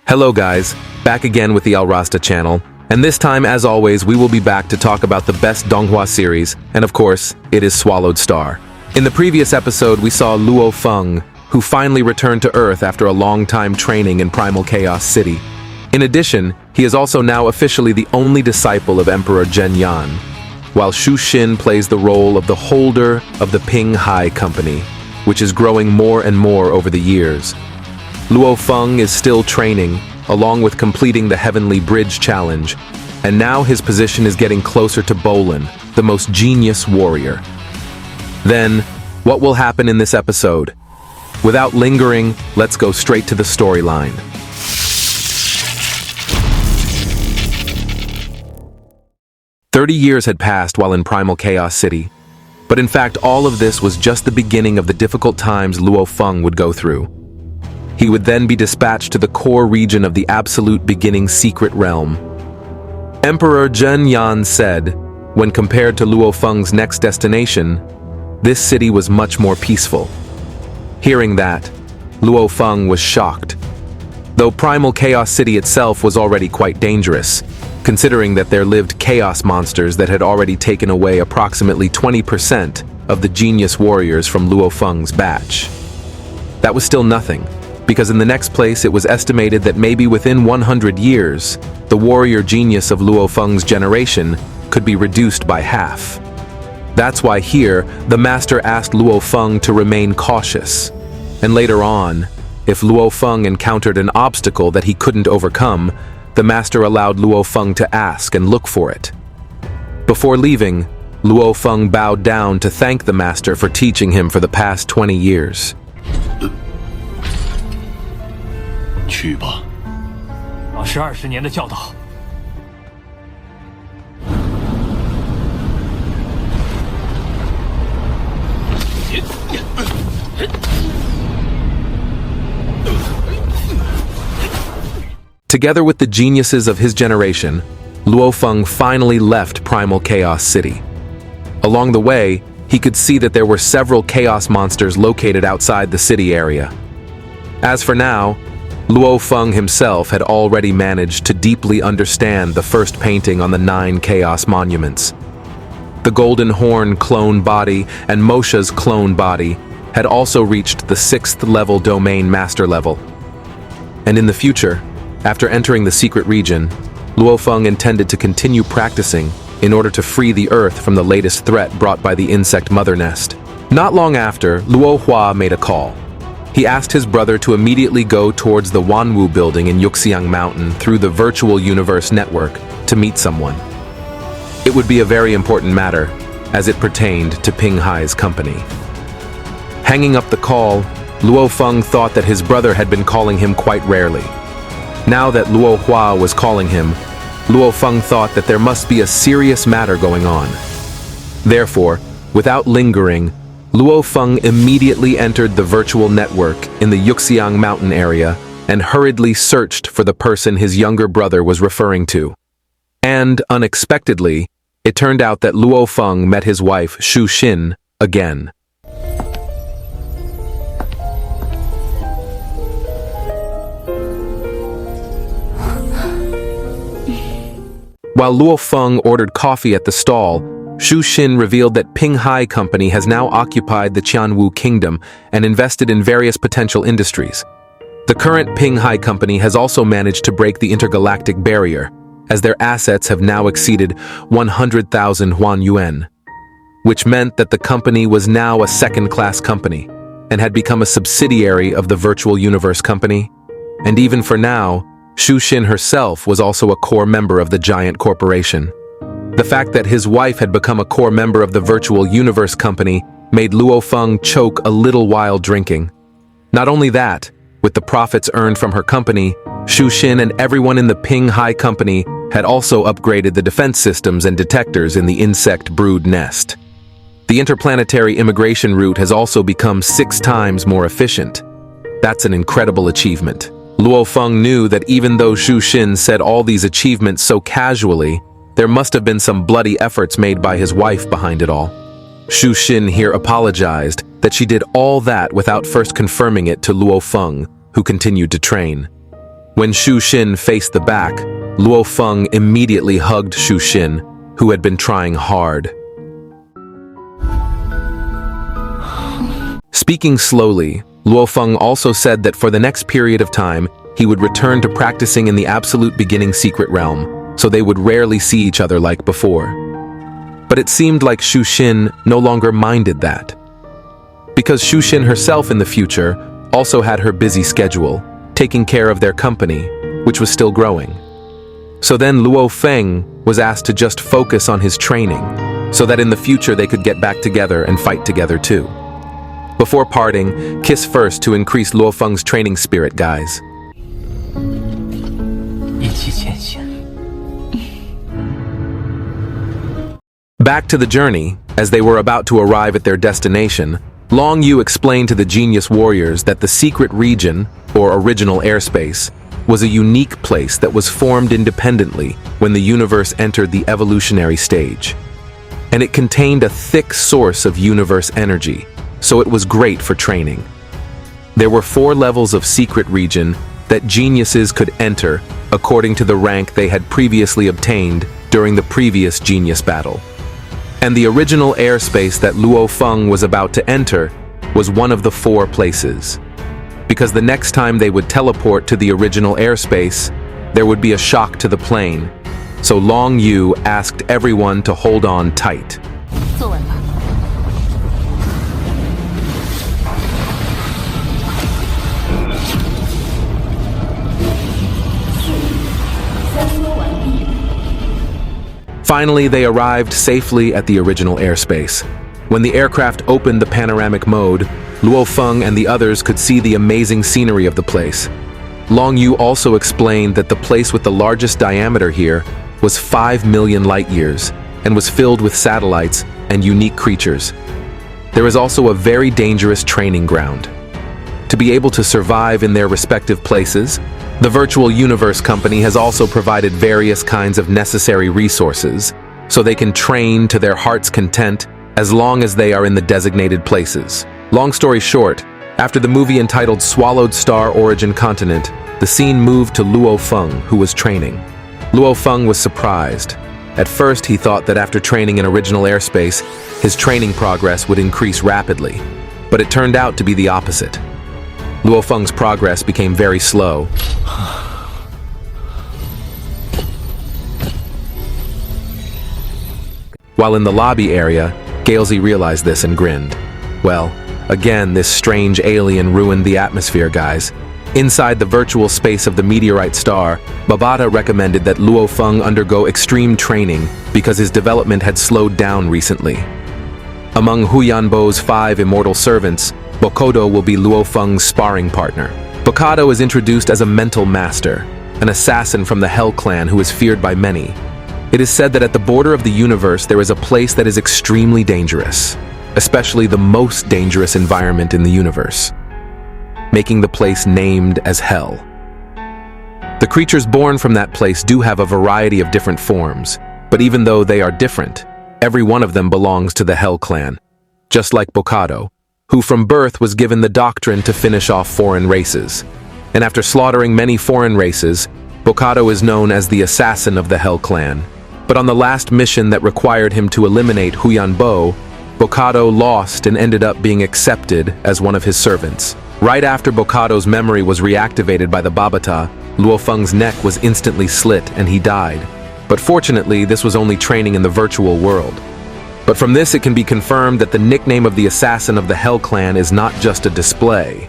Hello guys, back again with the Al Rasta channel, and this time as always we will be back to talk about the best Donghua series, and of course, it is Swallowed Star. In the previous episode we saw Luo Feng, who finally returned to Earth after a long time training in Primal Chaos City. In addition, he is also now officially the only disciple of Emperor Zhen Yan, while Shu Xin plays the role of the holder of the Ping Hai Company, which is growing more and more over the years. Luo Feng is still training, along with completing the Heavenly Bridge Challenge, and now his position is getting closer to Bolin, the most genius warrior. Then, what will happen in this episode? Without lingering, let's go straight to the storyline. "30 years had passed while in Primal Chaos City, but in fact all of this was just the beginning of the difficult times Luo Feng would go through. He would then be dispatched to the core region of the Absolute Beginning Secret Realm. Emperor Zhen Yan said, when compared to Luo Feng's next destination, this city was much more peaceful. Hearing that, Luo Feng was shocked. Though Primal Chaos City itself was already quite dangerous, considering that there lived chaos monsters that had already taken away approximately 20% of the genius warriors from Luo Feng's batch. That was still nothing, because in the next place it was estimated that maybe within 100 years, the warrior genius of Luo Feng's generation could be reduced by half. That's why here, the master asked Luo Feng to remain cautious, and later on, if Luo Feng encountered an obstacle that he couldn't overcome, the master allowed Luo Feng to ask and look for it. Before leaving, Luo Feng bowed down to thank the master for teaching him for the past 20 years. 去吧。老师20年的教导。Together with the geniuses of his generation, Luo Feng finally left Primal Chaos City. Along the way, he could see that there were several chaos monsters located outside the city area. As for now, Luo Feng himself had already managed to deeply understand the first painting on the 9 chaos monuments. The Golden Horn clone body and Mosha's clone body had also reached the 6th level domain master level. And in the future, after entering the secret region, Luo Feng intended to continue practicing in order to free the Earth from the latest threat brought by the insect mother nest. Not long after, Luo Hua made a call. He asked his brother to immediately go towards the Wanwu building in Yuxiang Mountain through the virtual universe network to meet someone. It would be a very important matter, as it pertained to Ping Hai's company. Hanging up the call, Luo Feng thought that his brother had been calling him quite rarely. Now that Luo Hua was calling him, Luo Feng thought that there must be a serious matter going on. Therefore, without lingering, Luo Feng immediately entered the virtual network in the Yuxiang Mountain area and hurriedly searched for the person his younger brother was referring to. And, unexpectedly, it turned out that Luo Feng met his wife Shu Xin again. While Luo Feng ordered coffee at the stall, Shu Xin revealed that Ping Hai Company has now occupied the Qianwu Kingdom and invested in various potential industries. The current Ping Hai Company has also managed to break the intergalactic barrier, as their assets have now exceeded 100,000 Huan Yuan, which meant that the company was now a second-class company and had become a subsidiary of the Virtual Universe Company. And even for now, Shu Xin herself was also a core member of the giant corporation. The fact that his wife had become a core member of the Virtual Universe Company made Luo Feng choke a little while drinking. Not only that, with the profits earned from her company, Shu Xin and everyone in the Ping Hai Company had also upgraded the defense systems and detectors in the insect brood nest. The interplanetary immigration route has also become 6 times more efficient. That's an incredible achievement. Luo Feng knew that even though Shu Xin said all these achievements so casually, there must have been some bloody efforts made by his wife behind it all. Shu Xin here apologized that she did all that without first confirming it to Luo Feng, who continued to train. When Shu Xin faced the back, Luo Feng immediately hugged Shu Xin, who had been trying hard. Speaking slowly, Luo Feng also said that for the next period of time, he would return to practicing in the absolute beginning secret realm, so they would rarely see each other like before. But it seemed like Shu Xin no longer minded that. Because Shu Xin herself in the future also had her busy schedule, taking care of their company, which was still growing. So then Luo Feng was asked to just focus on his training, so that in the future they could get back together and fight together too. Before parting, kiss first to increase Luo Feng's training spirit, guys. 一起前行。 Back to the journey, as they were about to arrive at their destination, Long Yu explained to the genius warriors that the secret region, or original airspace, was a unique place that was formed independently when the universe entered the evolutionary stage. And it contained a thick source of universe energy, so it was great for training. There were 4 levels of secret region that geniuses could enter according to the rank they had previously obtained during the previous genius battle. And the original airspace that Luo Feng was about to enter was one of the 4 places. Because the next time they would teleport to the original airspace, there would be a shock to the plane. So Long Yu asked everyone to hold on tight. 坐稳吧。 Finally, they arrived safely at the original airspace. When the aircraft opened the panoramic mode, Luo Feng and the others could see the amazing scenery of the place. Long Yu also explained that the place with the largest diameter here was 5 million light-years and was filled with satellites and unique creatures. There is also a very dangerous training ground. To be able to survive in their respective places, the Virtual Universe Company has also provided various kinds of necessary resources, so they can train to their heart's content as long as they are in the designated places. Long story short, after the movie entitled Swallowed Star Origin Continent, the scene moved to Luo Feng, who was training. Luo Feng was surprised. At first, he thought that after training in original airspace, his training progress would increase rapidly, but it turned out to be the opposite. Luo Feng's progress became very slow. While in the lobby area, Galesy realized this and grinned. Well, again, this strange alien ruined the atmosphere, guys. Inside the virtual space of the meteorite star, Babata recommended that Luo Feng undergo extreme training because his development had slowed down recently. Among Huyanbo's 5 immortal servants, Bokodo will be Luo Feng's sparring partner. Bokodo is introduced as a mental master, an assassin from the Hell Clan who is feared by many. It is said that at the border of the universe there is a place that is extremely dangerous, especially the most dangerous environment in the universe, making the place named as Hell. The creatures born from that place do have a variety of different forms, but even though they are different, every one of them belongs to the Hell Clan, just like Bokodo, who from birth was given the doctrine to finish off foreign races. And after slaughtering many foreign races, Bokodo is known as the assassin of the Hell Clan. But on the last mission that required him to eliminate Huyanbo, Bokodo lost and ended up being accepted as one of his servants. Right after Bokodo's memory was reactivated by the Babata, Luo Feng's neck was instantly slit and he died. But fortunately, this was only training in the virtual world. But from this it can be confirmed that the nickname of the assassin of the Hell Clan is not just a display.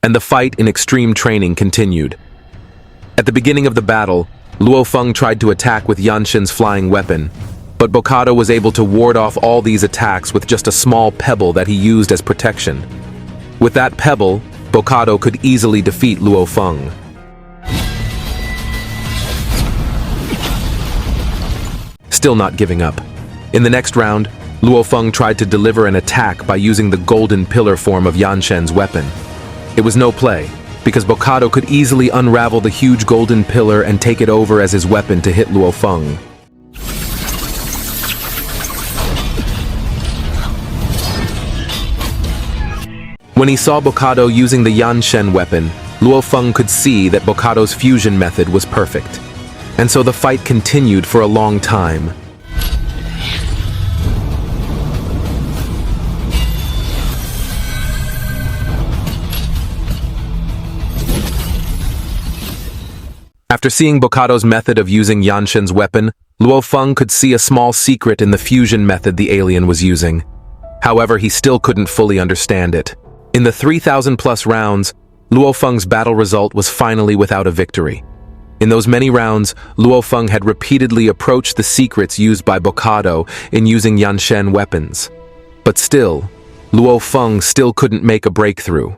And the fight in extreme training continued. At the beginning of the battle, Luo Feng tried to attack with Yanshin's flying weapon, but Bokodo was able to ward off all these attacks with just a small pebble that he used as protection. With that pebble, Bokodo could easily defeat Luo Feng. Still not giving up. In the next round, Luo Feng tried to deliver an attack by using the golden pillar form of Yanshin's weapon. It was no play, because Bocado could easily unravel the huge golden pillar and take it over as his weapon to hit Luo Feng. When he saw Bocado using the Yanshen weapon, Luo Feng could see that Bocado's fusion method was perfect. And so the fight continued for a long time. After seeing Bocado's method of using Yanshen's weapon, Luo Feng could see a small secret in the fusion method the alien was using. However, he still couldn't fully understand it. In the 3,000+ rounds, Luo Feng's battle result was finally without a victory. In those many rounds, Luo Feng had repeatedly approached the secrets used by Bocado in using Yanshen weapons. But still, Luo Feng still couldn't make a breakthrough.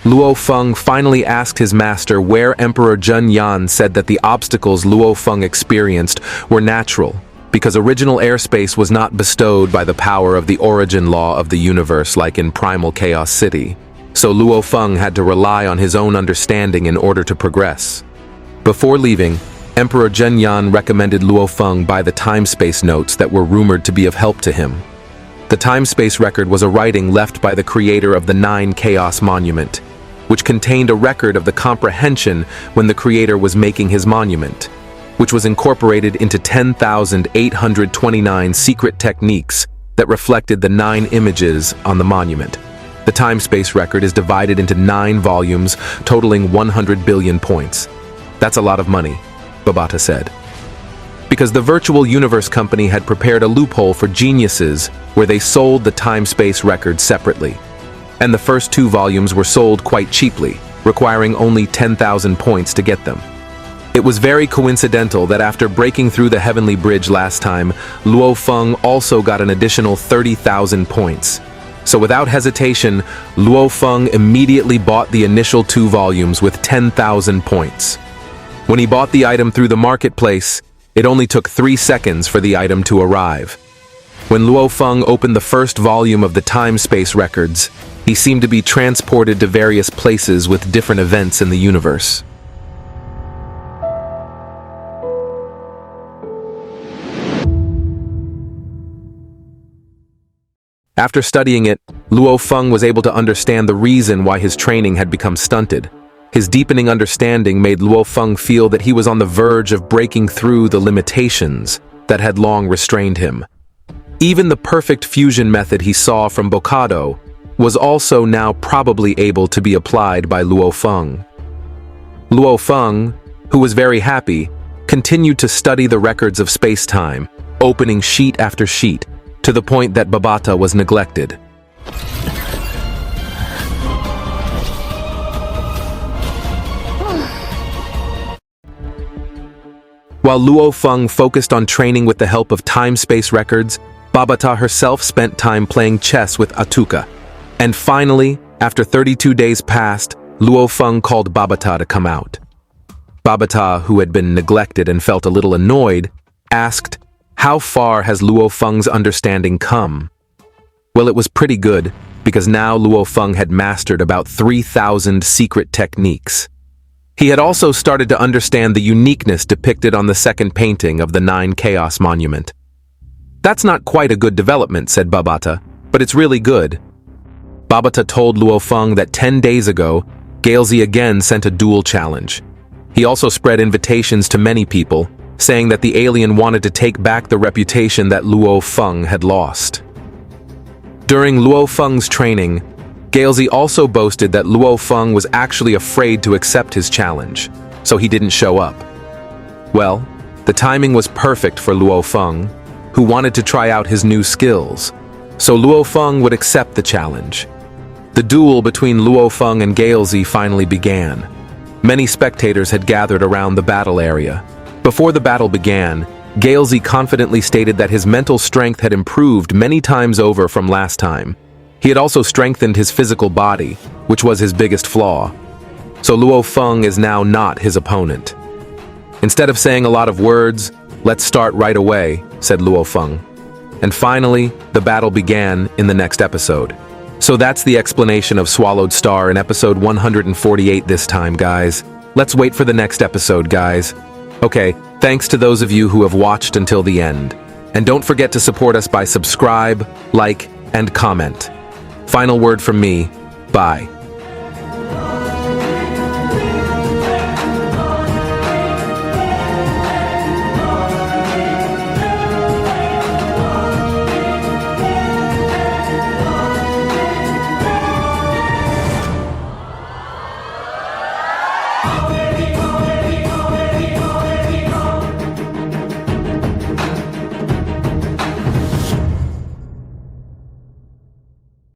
Luo Feng finally asked his master where Emperor Zhen Yan said that the obstacles Luo Feng experienced were natural, because original airspace was not bestowed by the power of the origin law of the universe like in Primal Chaos City. So Luo Feng had to rely on his own understanding in order to progress. Before leaving, Emperor Zhen Yan recommended Luo Feng buy the time-space notes that were rumored to be of help to him. The time-space record was a writing left by the creator of the 9 Chaos Monument, which contained a record of the comprehension when the creator was making his monument, which was incorporated into 10,829 secret techniques that reflected the 9 images on the monument. The time-space record is divided into 9 volumes, totaling 100 billion points. That's a lot of money, Babata said. Because the Virtual Universe Company had prepared a loophole for geniuses where they sold the time-space records separately. And the first 2 volumes were sold quite cheaply, requiring only 10,000 points to get them. It was very coincidental that after breaking through the Heavenly Bridge last time, Luo Feng also got an additional 30,000 points. So without hesitation, Luo Feng immediately bought the initial 2 volumes with 10,000 points. When he bought the item through the marketplace, it only took 3 seconds for the item to arrive. When Luo Feng opened the first volume of the time-space records, he seemed to be transported to various places with different events in the universe. After studying it, Luo Feng was able to understand the reason why his training had become stunted. His deepening understanding made Luo Feng feel that he was on the verge of breaking through the limitations that had long restrained him. Even the perfect fusion method he saw from Bocado was also now probably able to be applied by Luo Feng. Luo Feng, who was very happy, continued to study the records of space-time, opening sheet after sheet, to the point that Babata was neglected. While Luo Feng focused on training with the help of time-space records, Babata herself spent time playing chess with Atuka. And finally, after 32 days passed, Luo Feng called Babata to come out. Babata, who had been neglected and felt a little annoyed, asked, "How far has Luo Feng's understanding come?" Well, it was pretty good, because now Luo Feng had mastered about 3,000 secret techniques. He had also started to understand the uniqueness depicted on the second painting of the 9 Chaos Monument. "That's not quite a good development," said Babata, "but it's really good." Babata told Luo Feng that 10 days ago, Galesy again sent a duel challenge. He also spread invitations to many people, saying that the alien wanted to take back the reputation that Luo Feng had lost. During Luo Feng's training, Galesy also boasted that Luo Feng was actually afraid to accept his challenge, so he didn't show up. Well, the timing was perfect for Luo Feng, who wanted to try out his new skills, so Luo Feng would accept the challenge. The duel between Luo Feng and Galesy finally began. Many spectators had gathered around the battle area. Before the battle began, Galesy confidently stated that his mental strength had improved many times over from last time. He had also strengthened his physical body, which was his biggest flaw. So Luo Feng is now not his opponent. Instead of saying a lot of words, "Let's start right away," said Luo Feng. And finally, the battle began in the next episode. So that's the explanation of Swallowed Star in episode 148 this time, guys. Let's wait for the next episode, guys. Okay, thanks to those of you who have watched until the end. And don't forget to support us by subscribe, like, and comment. Final word from me, bye.